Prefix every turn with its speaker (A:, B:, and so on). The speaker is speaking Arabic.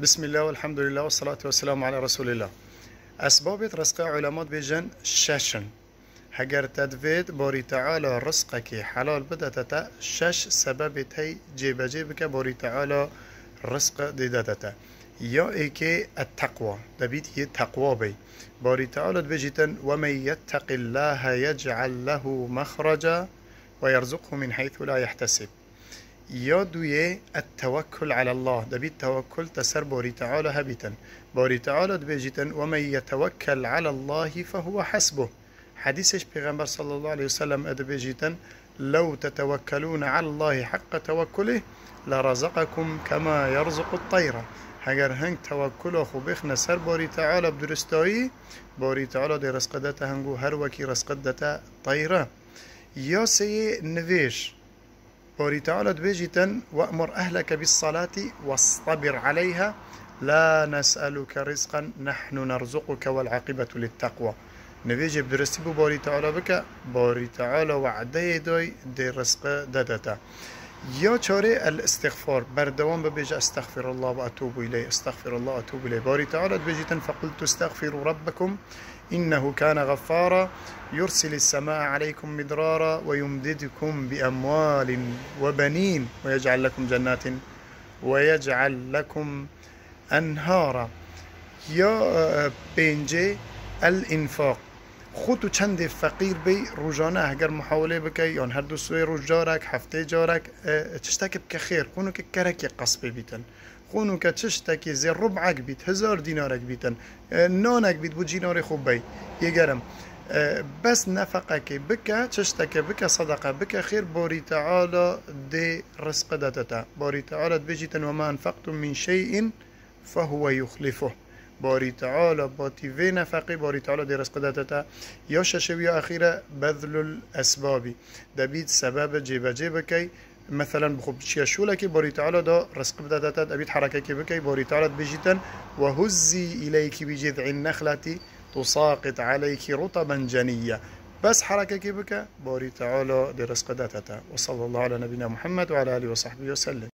A: بسم الله والحمد لله والصلاة والسلام على رسول الله. أسباب رزق علماء بيجن ششن. هجر تدفيد بوري تعالى رزقك حلال بدتتا شش سبب تي جيبك بوري تعالى رزق ديدتتا. يا إيكي التقوى دبيت تقوى بي بوري تعالى بيجتن ومن يتق الله يجعل له مخرجا ويرزقه من حيث لا يحتسب. يادوية التوكل على الله دبيت توكل تسر بوري تعالى هبيتا بوري تعالى دبيجتا ومن يتوكل على الله فهو حسبه. حديثش بيغمبر صلى الله عليه وسلم أدبيجتا لو تتوكلون على الله حق توكله لرزقكم كما يرزق الطيرة. هجر هنگ توكل خو بخنا سر بوري تعالى بدرستوي بوري تعالى دي رزقدتا هنگو هر وكي رزقدتا طيرة. يا سي نفيش بوري تعالى دبيجتا وأمر أهلك بالصلاة واصطبر عليها لا نسألك رزقا نحن نرزقك والعاقبة للتقوى. نبيجي بدرستي بوري تعالى بك بوري تعالى وعده دوي دي رزق ددتا. يا چاره الاستغفار بردوام ببيج استغفر الله واتوب اليه استغفر الله واتوب اليه. بوري تعالى دبيجتا فقلت استغفروا ربكم إنه كان غفارا يرسل السماء عليكم مدرارا ويمددكم بأموال وبنين ويجعل لكم جنات ويجعل لكم أنهارا. يا بينجي الإنفاق خودتو چند فقیر بی روزانه اگر محاوله بکی یا هر دو سوی روز جارک هفته جارک چشتک بک خیر خونو که کرک قصبه بیتن خونو که چشتک زی ربعک بیت 1000 دینارک بیتن نانک بیت بو جینار خوب بی یگرم بس نفقه که بکه چشتک بکه صدقه بکه خیر باری تعالی دی رزق دادتا. باری تعالی بجیتن وما انفقتم من شیء فهو یخلفه. باری تعالی باتی و نفقی باری تعالی دی رزق دادتا. یا ششوی اخیره بذل الاسبابی دبید سبب جیب کی مثلا بخوب چیا شوله که باری تعالی دا رزق دادتا دبید حرکه کی بکی باری تعالی بجیتن و هزی الیکی بجذع النخلة تساقط عليك رطبا جنيا. بس حركة كيبك بوري تعالى لرزق داتتا. وصلى الله على نبينا محمد وعلى آله وصحبه وسلم.